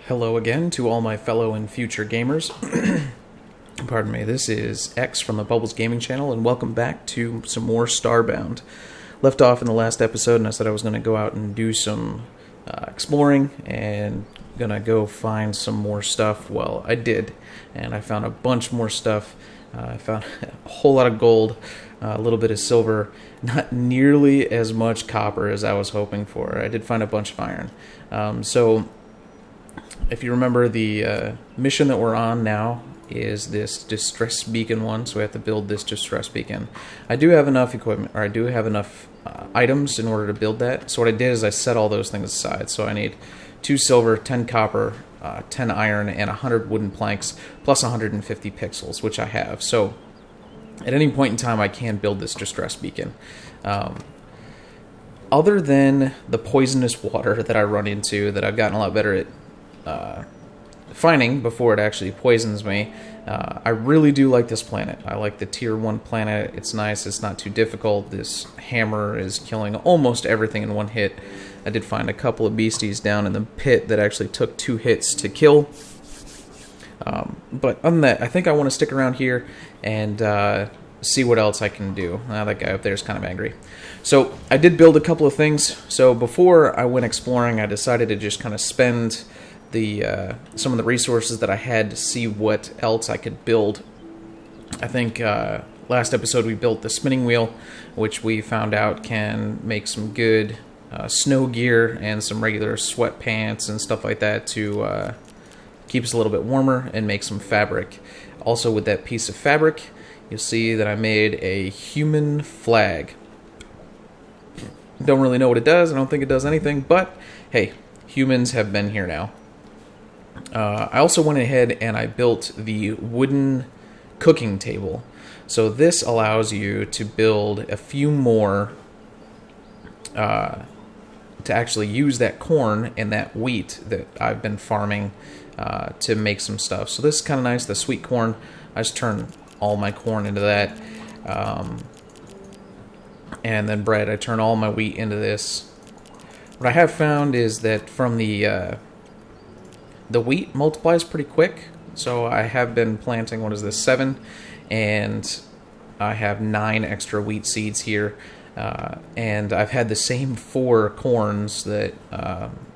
Hello again to all my fellow and future gamers. Pardon me, this is X from the Bubbles Gaming Channel, and welcome back to some more Starbound. Left off in the last episode, and I said I was going to go out and do some exploring, and going to go find some more stuff. Well, I did, and I found a bunch more stuff. I found a whole lot of gold, a little bit of silver, not nearly as much copper as I was hoping for. I did find a bunch of iron. So if you remember, the mission that we're on now is this distress beacon one, so we have to build this distress beacon. I do have enough equipment, or I do have enough items in order to build that. So what I did is I set all those things aside. So I need 2 silver, 10 copper, 10 iron, and 100 wooden planks, plus 150 pixels, which I have. So at any point in time, I can build this distress beacon. Other than the poisonous water that I run into, that I've gotten a lot better at finding before it actually poisons me, I really do like this planet. I like the tier 1 planet. It's nice, it's not too difficult. This hammer is killing almost everything in one hit. I did find a couple of beasties down in the pit that actually took 2 hits to kill. But other than that, I think I want to stick around here and see what else I can do. That guy up there is kind of angry. So I did build a couple of things. So before I went exploring, I decided to just kind of spend some of the resources that I had to see what else I could build. I think last episode we built the spinning wheel, which we found out can make some good snow gear and some regular sweatpants and stuff like that to keep us a little bit warmer and make some fabric. Also, with that piece of fabric, you'll see that I made a human flag. Don't really know what it does. I don't think it does anything, but hey, humans have been here now. I also went ahead and I built the wooden cooking table. So this allows you to build a few more to actually use that corn and that wheat that I've been farming to make some stuff. So this is kind of nice, the sweet corn. I just turn all my corn into that. And then bread, I turn all my wheat into this. What I have found is that from the wheat multiplies pretty quick. So I have been planting, 7, and I have 9 extra wheat seeds here. And I've had the same 4 corns that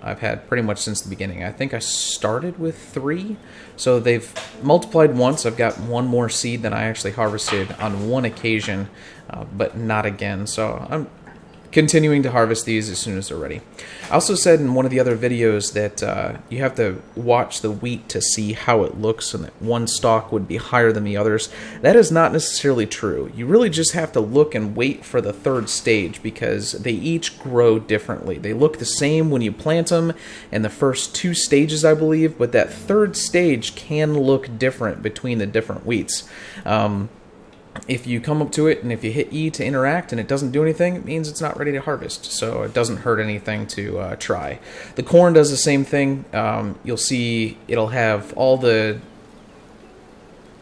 I've had pretty much since the beginning. I think I started with 3, so they've multiplied once. I've got 1 more seed than I actually harvested on 1 occasion, but not again. So I'm continuing to harvest these as soon as they're ready. I also said in one of the other videos that you have to watch the wheat to see how it looks, and that one stalk would be higher than the others. That is not necessarily true. You really just have to look and wait for the 3rd stage, because they each grow differently. They look the same when you plant them in the first 2 stages, I believe, but that 3rd stage can look different between the different wheats. If you come up to it and if you hit E to interact and it doesn't do anything, it means it's not ready to harvest. So it doesn't hurt anything to try. The corn does the same thing. You'll see it'll have all the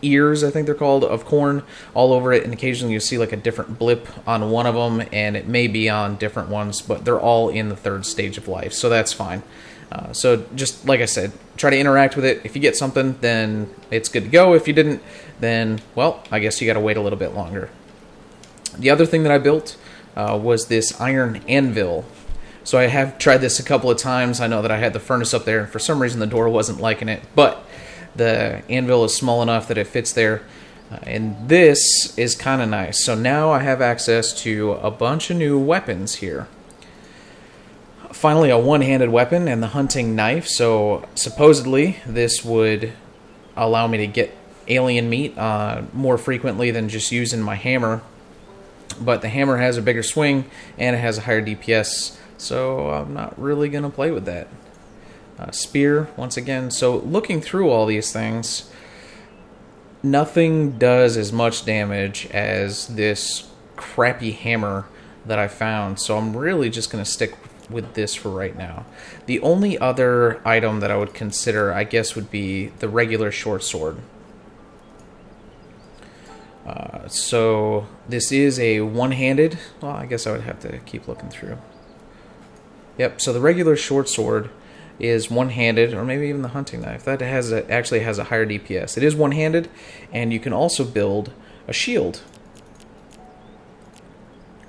ears, I think they're called, of corn all over it. And occasionally you'll see like a different blip on one of them, and it may be on different ones, but they're all in the 3rd stage of life. So that's fine. So just like I said, try to interact with it. If you get something, then it's good to go. If you didn't, then, well, I guess you got to wait a little bit longer. The other thing that I built was this iron anvil. So I have tried this a couple of times. I know that I had the furnace up there, and for some reason the door wasn't liking it, but the anvil is small enough that it fits there. And this is kind of nice. So now I have access to a bunch of new weapons here. Finally, a one-handed weapon and the hunting knife. So supposedly this would allow me to get alien meat more frequently than just using my hammer. But the hammer has a bigger swing and it has a higher DPS, so I'm not really going to play with that. Spear, once again. So looking through all these things, nothing does as much damage as this crappy hammer that I found. So I'm really just going to stick with this for right now. The only other item that I would consider, I guess, would be the regular short sword. So this is a one-handed. Well, I guess I would have to keep looking through. Yep, so the regular short sword is one-handed, or maybe even the hunting knife. That actually has a higher DPS. It is one-handed, and you can also build a shield,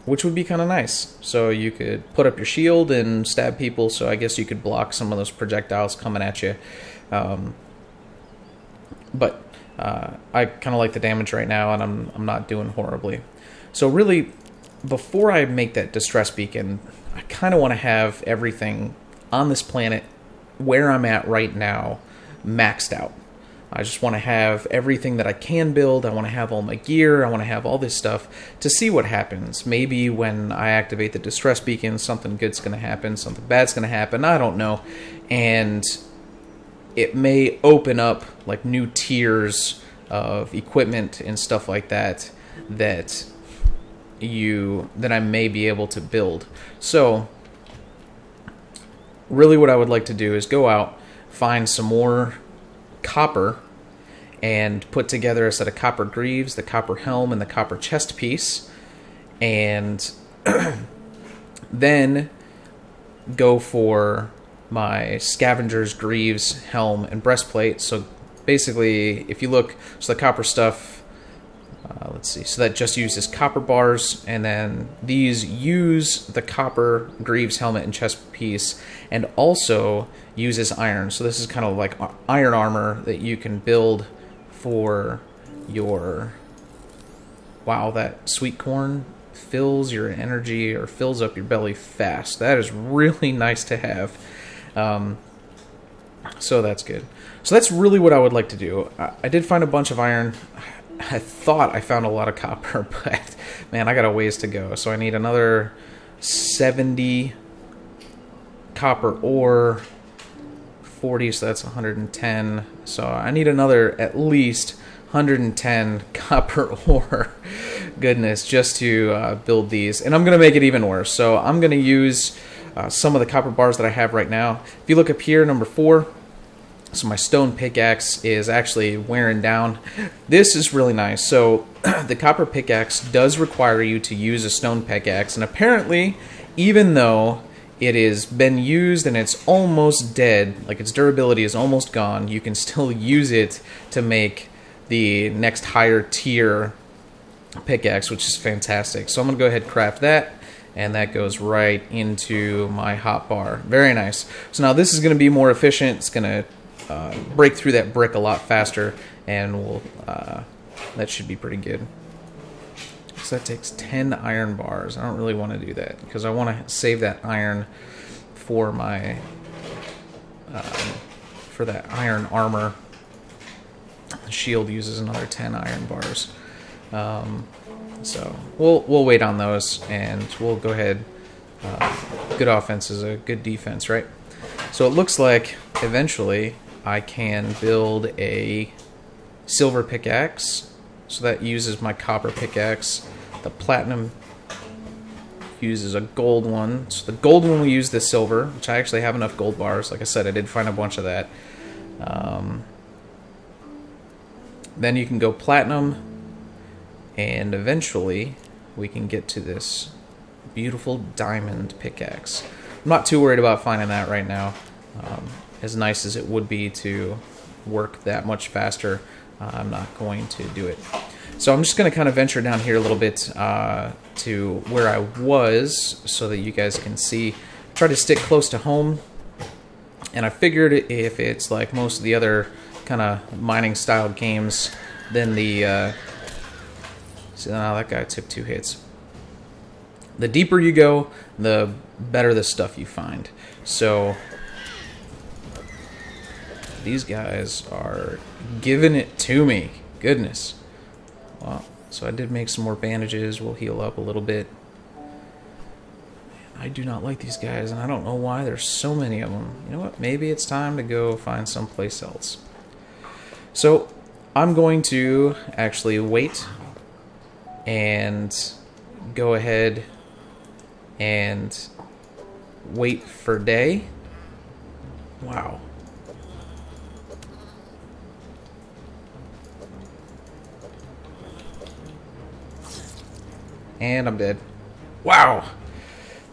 which would be kind of nice. So you could put up your shield and stab people, so I guess you could block some of those projectiles coming at you. But I kind of like the damage right now, and I'm not doing horribly. So really, before I make that distress beacon, I kind of want to have everything on this planet where I'm at right now maxed out. I just want to have everything that I can build. I want to have all my gear. I want to have all this stuff to see what happens. Maybe when I activate the distress beacon, something good's going to happen, something bad's going to happen. I don't know. And it may open up like new tiers of equipment and stuff like that that I may be able to build. So really what I would like to do is go out, find some more copper, and put together a set of copper greaves, the copper helm, and the copper chest piece, and then go for my scavenger's greaves, helm, and breastplate. So basically, if you look, so the copper stuff, let's see, so that just uses copper bars, and then these use the copper greaves, helmet, and chest piece, and also uses iron. So this is kind of like iron armor that you can build for your... Wow, that sweet corn fills your energy, or fills up your belly fast. That is really nice to have. So that's good. So that's really what I would like to do. I did find a bunch of iron. I thought I found a lot of copper, but man, I got a ways to go. So I need another 70 copper ore, 40, so that's 110. So I need another at least 110 copper ore. Goodness, just to build these. And I'm going to make it even worse. So I'm going to use some of the copper bars that I have right now. If you look up here, number 4, so my stone pickaxe is actually wearing down. This is really nice. So the copper pickaxe does require you to use a stone pickaxe, and apparently, even though it has been used and it's almost dead, like its durability is almost gone, you can still use it to make the next higher tier pickaxe, which is fantastic. So I'm going to go ahead and craft that, and that goes right into my hotbar. Very nice. So now this is going to be more efficient. It's going to break through that brick a lot faster, and that should be pretty good. So that takes 10 iron bars. I don't really want to do that because I want to save that iron for my for that iron armor. The shield uses another 10 iron bars. So we'll wait on those, and we'll go ahead. Good offense is a good defense, right? So it looks like eventually I can build a silver pickaxe. So that uses my copper pickaxe. The platinum uses a gold one. So the gold one will use the silver, which I actually have enough gold bars. Like I said, I did find a bunch of that. Then you can go platinum, and eventually we can get to this beautiful diamond pickaxe. I'm not too worried about finding that right now. As nice as it would be to work that much faster, I'm not going to do it. So I'm just going to kind of venture down here a little bit to where I was so that you guys can see. Try to stick close to home. And I figured if it's like most of the other kind of mining style games, then the... See, now that guy took 2 hits. The deeper you go, the better the stuff you find. So these guys are giving it to me. Goodness. Well, so I did make some more bandages. We'll heal up a little bit. I do not like these guys, and I don't know why there's so many of them. You know what? Maybe it's time to go find someplace else. So I'm going to actually wait and go ahead and wait for day. Wow. And I'm dead. Wow.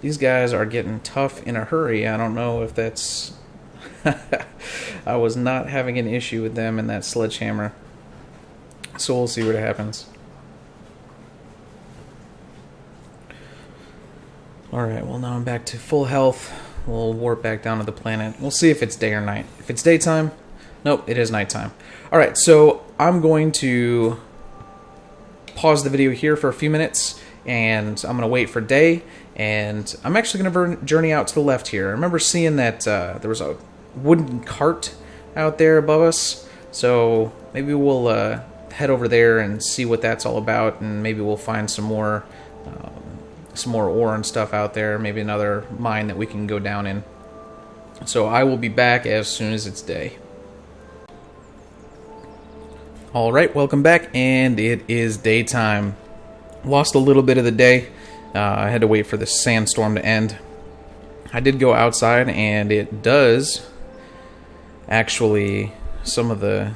These guys are getting tough in a hurry. I don't know if that's I was not having an issue with them and that sledgehammer. So we'll see what happens. Alright, well now I'm back to full health. We'll warp back down to the planet. We'll see if it's day or night. If it's daytime, nope, it is nighttime. Alright, so I'm going to pause the video here for a few minutes, and I'm going to wait for day, and I'm actually going to journey out to the left here. I remember seeing that there was a wooden cart out there above us, so maybe we'll head over there and see what that's all about, and maybe we'll find some more ore and stuff out there, maybe another mine that we can go down in. So I will be back as soon as it's day. Alright, welcome back, and it is daytime. Lost a little bit of the day. I had to wait for the sandstorm to end. I did go outside, and it does actually, some of the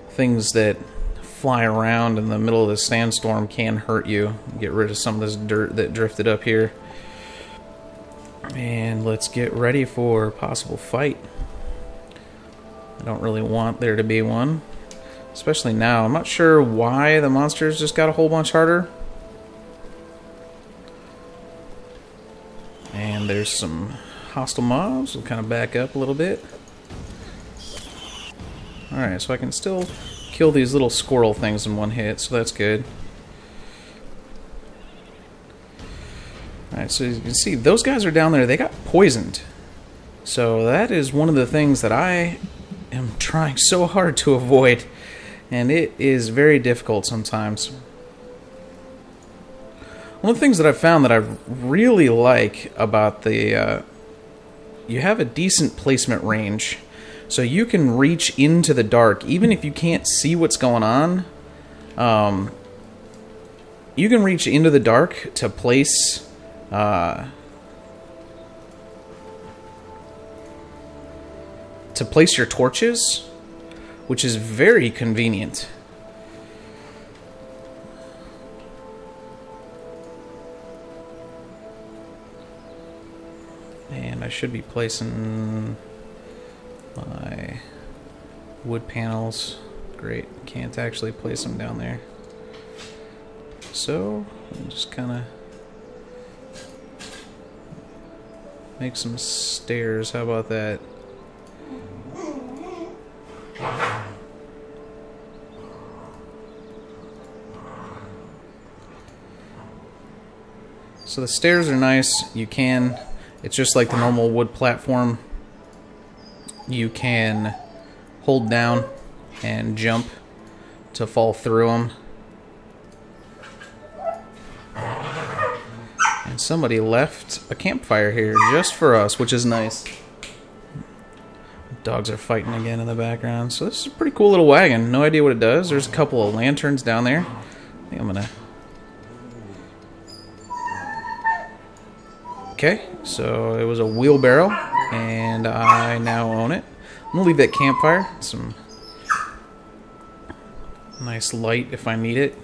things that fly around in the middle of the sandstorm can hurt you. Get rid of some of this dirt that drifted up here. And let's get ready for a possible fight. I don't really want there to be one, especially now. I'm not sure why the monsters just got a whole bunch harder. And there's some hostile mobs. We'll kind of back up a little bit. Alright, so I can still kill these little squirrel things in one hit, so that's good. Alright, so you can see those guys are down there. They got poisoned. So that is one of the things that I am trying so hard to avoid, and it is very difficult sometimes. One of the things that I've found that I really like about the you have a decent placement range. So you can reach into the dark, even if you can't see what's going on. You can reach into the dark to place your torches, which is very convenient. And I should be placing my wood panels. Great, can't actually place them down there. So, I'm just kind of make some stairs. How about that? So the stairs are nice. You can, it's just like the normal wood platform. You can hold down and jump to fall through them. And somebody left a campfire here just for us, which is nice. Dogs are fighting again in the background. So this is a pretty cool little wagon. No idea what it does. There's a couple of lanterns down there. I think I'm gonna... Okay, so it was a wheelbarrow, and I now own it. I'm gonna leave that campfire. Some nice light if I need it.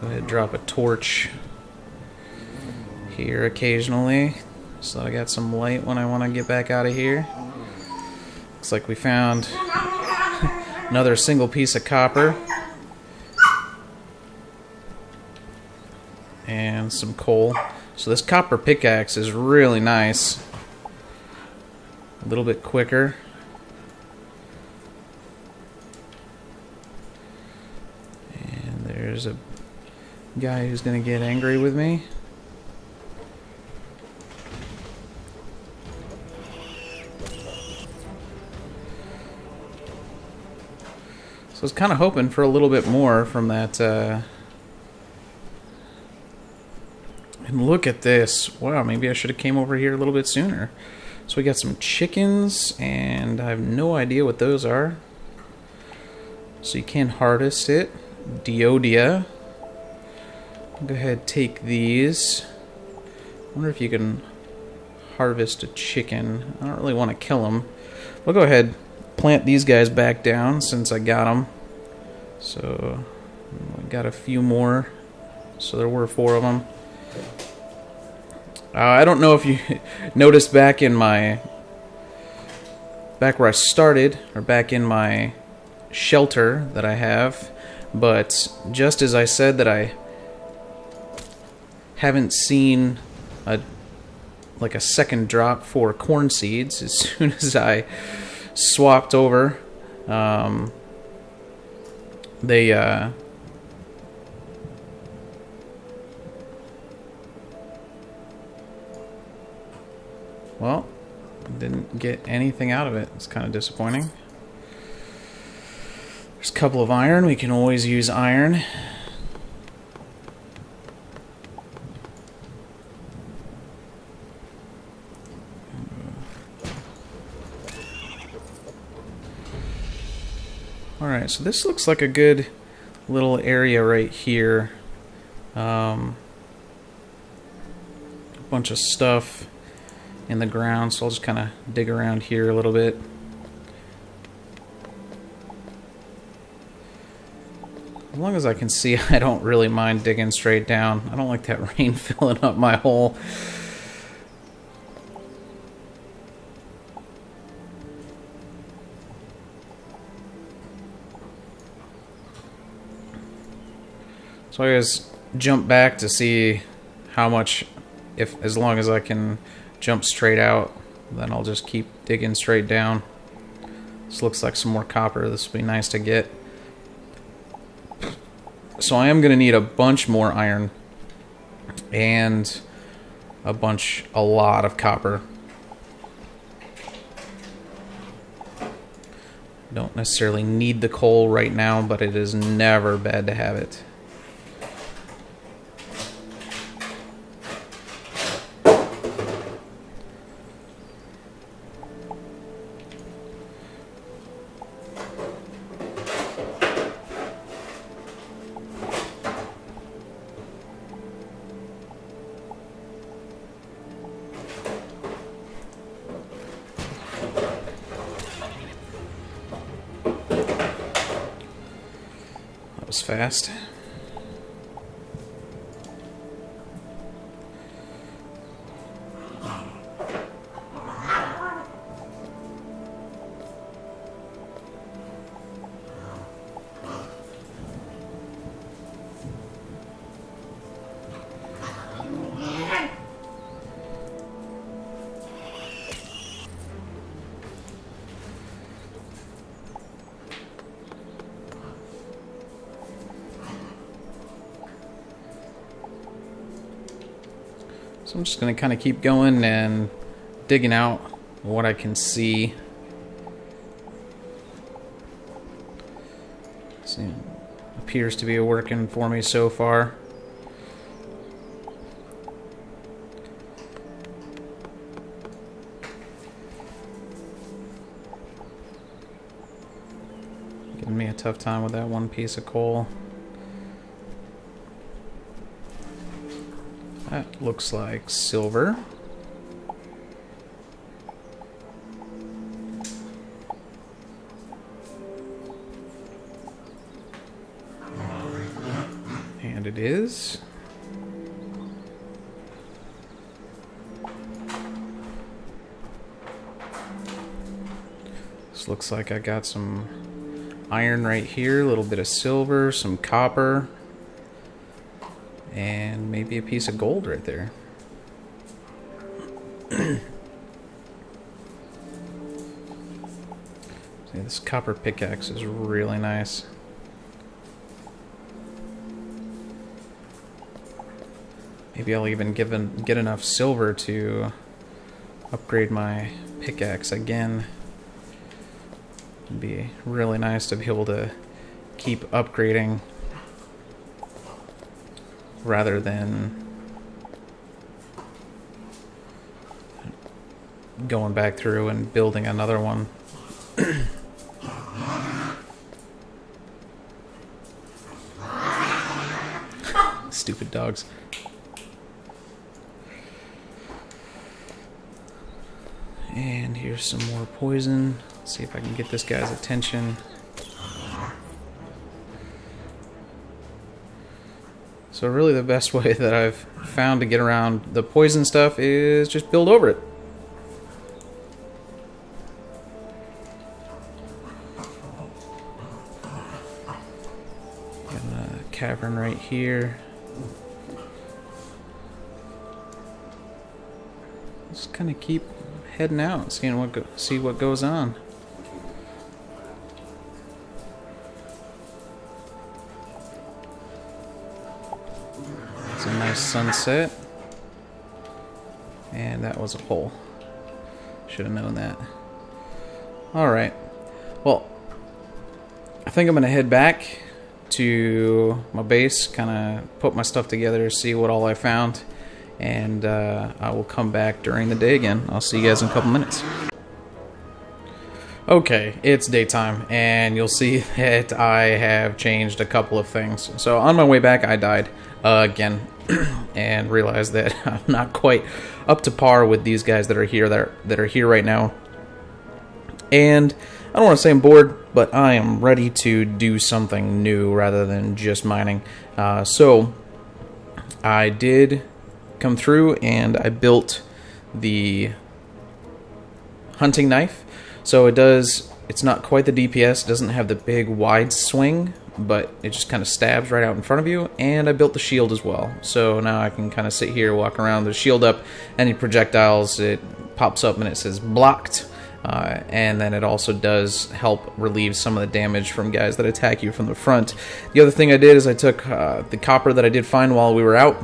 Go ahead and drop a torch here occasionally, so I got some light when I want to get back out of here. Looks like we found another single piece of copper and some coal. So this copper pickaxe is really nice. A little bit quicker. And there's a guy who's going to get angry with me. So I was kind of hoping for a little bit more from that. And look at this. Wow, maybe I should have came over here a little bit sooner. So we got some chickens, and I have no idea what those are. So you can harvest it. Diodia. Go ahead, take these. I wonder if you can harvest a chicken. I don't really want to kill them. We'll go ahead, plant these guys back down since I got them. So I got a few more. So there were 4 of them. I don't know if you noticed back in my back where I started, or back in my shelter that I have. But just as I said that I haven't seen a second drop for corn seeds, as soon as I swapped over, they well, didn't get anything out of it. It's kind of disappointing. There's a couple of iron. We can always use iron. Alright, so this looks like a good little area right here. A bunch of stuff in the ground, so I'll just kind of dig around here a little bit. As long as I can see, I don't really mind digging straight down. I don't like that rain filling up my hole. So I always jump back to see how much, as long as I can jump straight out, then I'll just keep digging straight down. This looks like some more copper. This would be nice to get. So I am going to need a bunch more iron and a lot of copper. Don't necessarily need the coal right now, but it is never bad to have it. Fast. So I'm just going to kind of keep going and digging out what I can see. See, appears to be working for me so far. Giving me a tough time with that one piece of coal. That looks like silver. And it is. This looks like I got some iron right here, a little bit of silver, some copper. And maybe a piece of gold right there. See, this copper pickaxe is really nice. Maybe I'll even get enough silver to upgrade my pickaxe again. It'd be really nice to be able to keep upgrading rather than going back through and building another one. Stupid dogs. And here's some more poison. Let's see if I can get this guy's attention. So really the best way that I've found to get around the poison stuff is just build over it. cavern right here. Just kind of keep heading out, seeing see what goes on. It's a nice sunset, and that was a hole. Should have known that. All right. Well, I think I'm gonna head back to my base, kind of put my stuff together, see what all I found, and I will come back during the day again. I'll see you guys in a couple minutes. Okay, it's daytime, and you'll see that I have changed a couple of things. So on my way back, I died again, and realized that I'm not quite up to par with these guys that are here right now. And I don't want to say I'm bored, but I am ready to do something new rather than just mining. So I did come through and I built the hunting knife. So it's not quite the DPS, doesn't have the big wide swing, but it just kind of stabs right out in front of you. And I built the shield as well. So now I can kind of sit here, walk around with the shield up, any projectiles, it pops up and it says blocked. And then it also does help relieve some of the damage from guys that attack you from the front. The other thing I did is I took the copper that I did find while we were out,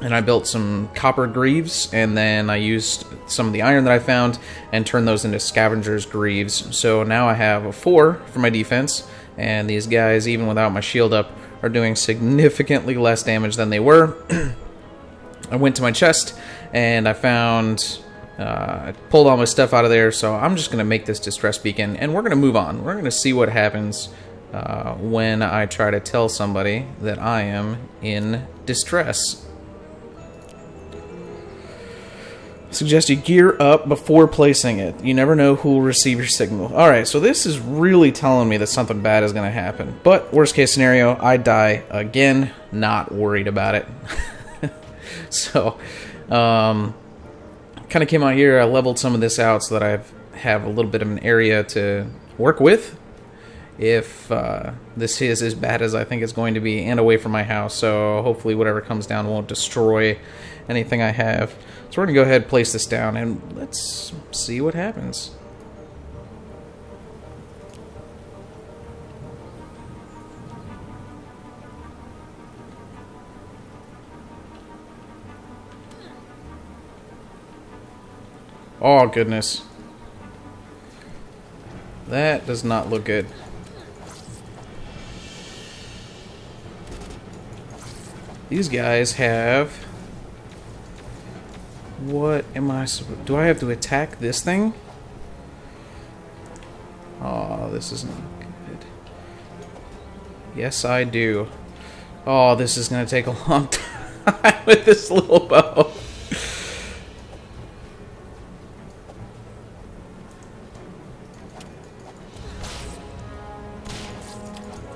and I built some copper greaves, and then I used some of the iron that I found and turned those into scavenger's greaves. So now I have a 4 for my defense, and these guys, even without my shield up, are doing significantly less damage than they were. I went to my chest, and I found... I pulled all my stuff out of there, so I'm just going to make this distress beacon, and we're going to move on. We're going to see what happens when I try to tell somebody that I am in distress. I suggest you gear up before placing it. You never know who will receive your signal. Alright, so this is really telling me that something bad is going to happen. But, worst case scenario, I die again. Not worried about it. So, kind of came out here, I leveled some of this out so that I have a little bit of an area to work with if this is as bad as I think it's going to be, and away from my house, so hopefully whatever comes down won't destroy anything I have. So we're going to go ahead and place this down, and let's see what happens. Oh, goodness. That does not look good. These guys have... What am I... Do I have to attack this thing? Oh, this is not good. Yes, I do. Oh, this is going to take a long time with this little bow.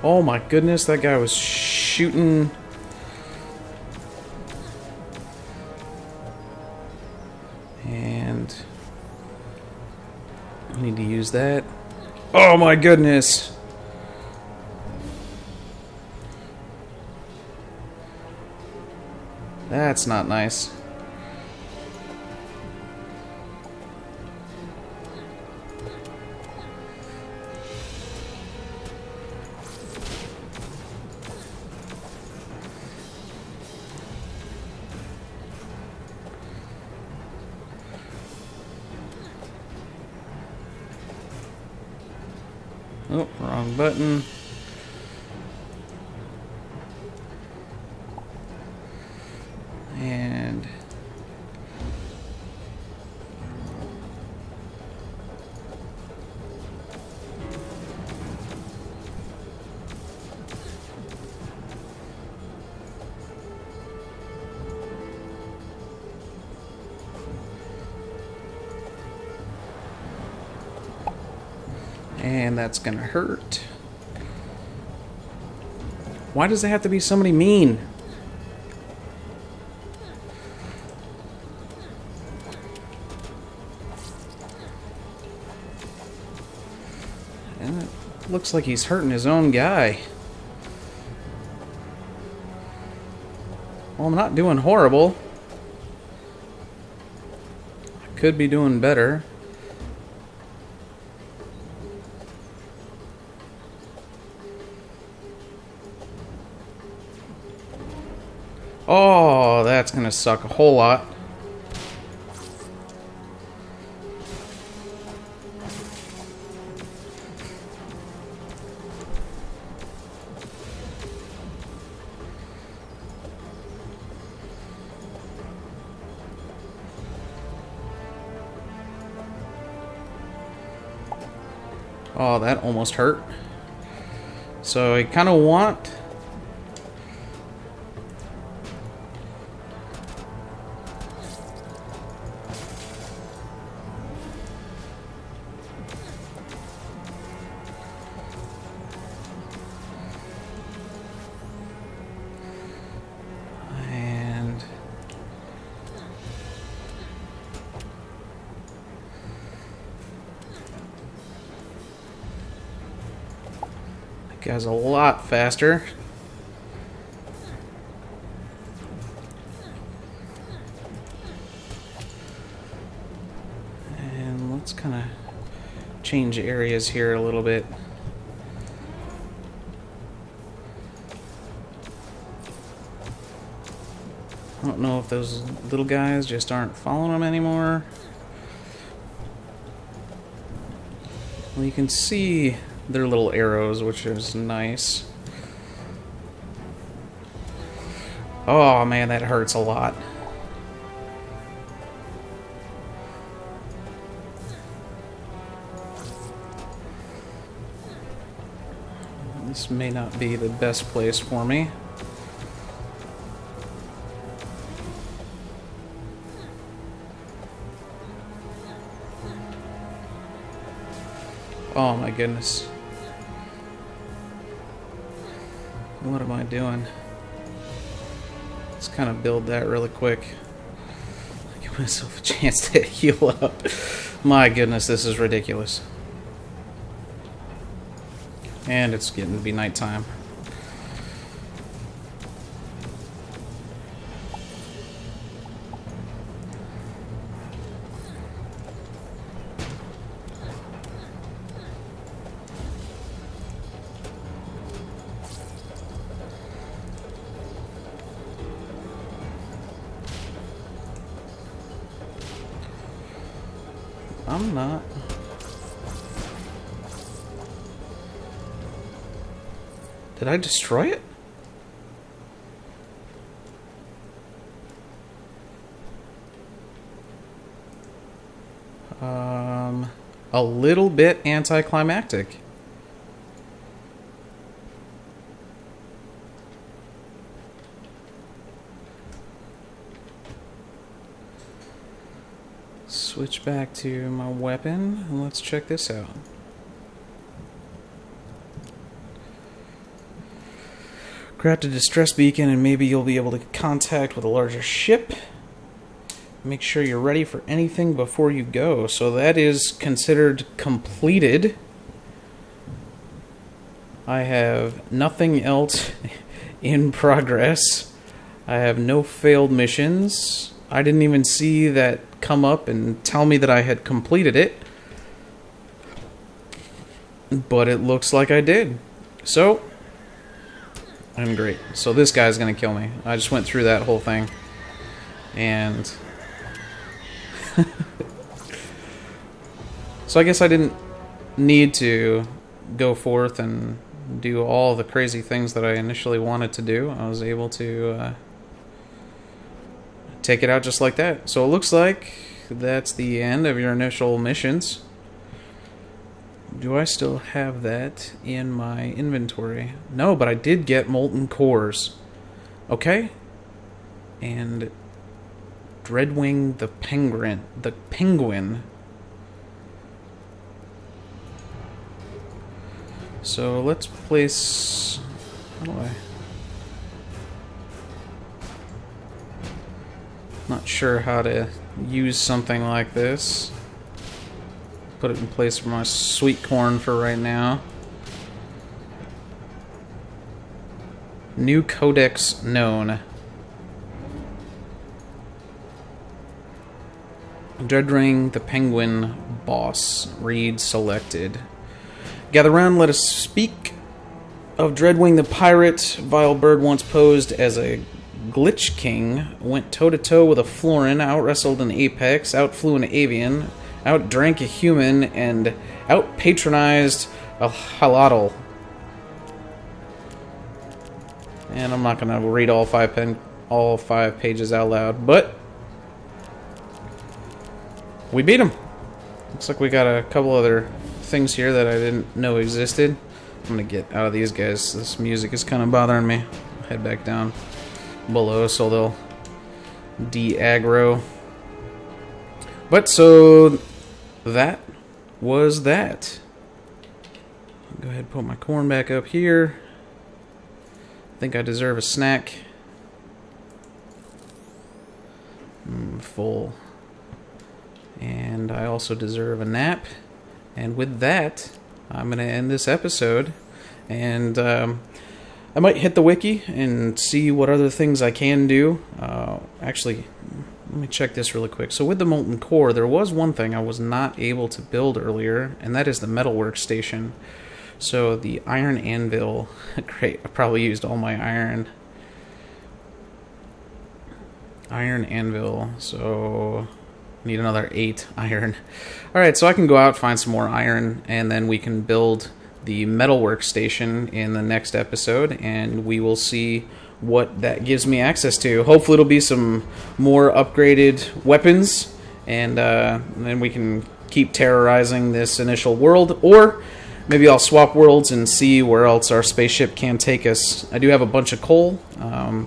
Oh my goodness, that guy was shooting. And I need to use that. Oh my goodness. That's not nice. Oh, wrong button. And that's gonna hurt. Why does it have to be somebody mean? And it looks like he's hurting his own guy. Well, I'm not doing horrible. I could be doing better. Oh, that's gonna suck a whole lot. Oh, that almost hurt. So I kind of want... And... That guy's a lot faster. And let's kind of change areas here a little bit. I don't know if those little guys just aren't following them anymore. Well, you can see their little arrows, which is nice. Oh man, that hurts a lot. This may not be the best place for me. Oh my goodness. What am I doing? Let's kind of build that really quick. Give myself a chance to heal up. My goodness, this is ridiculous. And it's getting to be nighttime. I'm not. Did I destroy it? A little bit anticlimactic. Switch back to my weapon and let's check this out. Craft a distress beacon and maybe you'll be able to contact with a larger ship. Make sure you're ready for anything before you go. So that is considered completed. I have nothing else in progress. I have no failed missions. I didn't even see that come up and tell me that I had completed it. But it looks like I did. So, I'm great. So this guy's gonna kill me. I just went through that whole thing. And... so I guess I didn't need to go forth and do all the crazy things that I initially wanted to do. I was able to take it out just like that. So it looks like that's the end of your initial missions. Do I still have that in my inventory? No, but I did get molten cores. Okay. And Dreadwing the penguin. So let's place... how do I... not sure how to use something like this. Put it in place for my sweet corn for right now. New codex known. Dreadring the Penguin Boss. Read selected. Gather round, let us speak of Dreadwing the Pirate. Vile bird once posed as a Glitch King. Went toe-to-toe with a Florin. Out-wrestled an Apex. Outflew an Avian. Outdrank a human. And out-patronized a Halotl. And I'm not going to read all five pages out loud, but we beat him. Looks like we got a couple other things here that I didn't know existed. I'm going to get out of these guys. This music is kind of bothering me. I'll head back down below so they'll de-aggro. But so that was that. I'll go ahead and put my corn back up here. I think I deserve a snack. Full. And I also deserve a nap. And with that, I'm going to end this episode. And I might hit the wiki and see what other things I can do. Actually, let me check this really quick. So with the Molten Core, there was one thing I was not able to build earlier, and that is the Metalwork Station. So the Iron Anvil, great, I probably used all my iron. Iron Anvil, so need another 8 iron. Alright, so I can go out, find some more iron, and then we can build the Metalwork Station in the next episode, and we will see what that gives me access to. Hopefully it'll be some more upgraded weapons, and then we can keep terrorizing this initial world, or maybe I'll swap worlds and see where else our spaceship can take us. I do have a bunch of coal,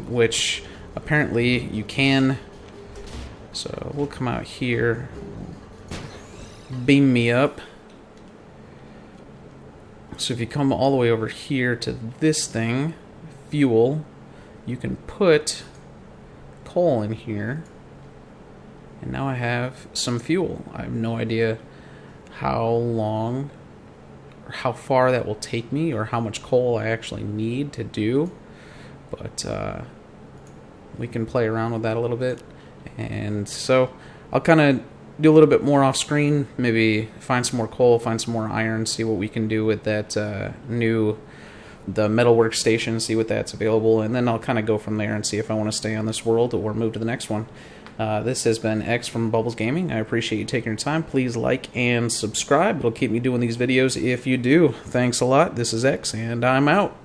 which apparently you can. So we'll come out here. Beam me up. So if you come all the way over here to this thing, fuel, you can put coal in here. And now I have some fuel. I have no idea how long how far that will take me or how much coal I actually need to do, but we can play around with that a little bit. And so I'll kind of do a little bit more off screen, maybe find some more coal, find some more iron, see what we can do with that the Metalwork Station, see what that's available, and then I'll kind of go from there and see if I want to stay on this world or move to the next one. This has been X from Bubbles Gaming. I appreciate you taking your time. Please like and subscribe. It'll keep me doing these videos if you do. Thanks a lot. This is X, and I'm out.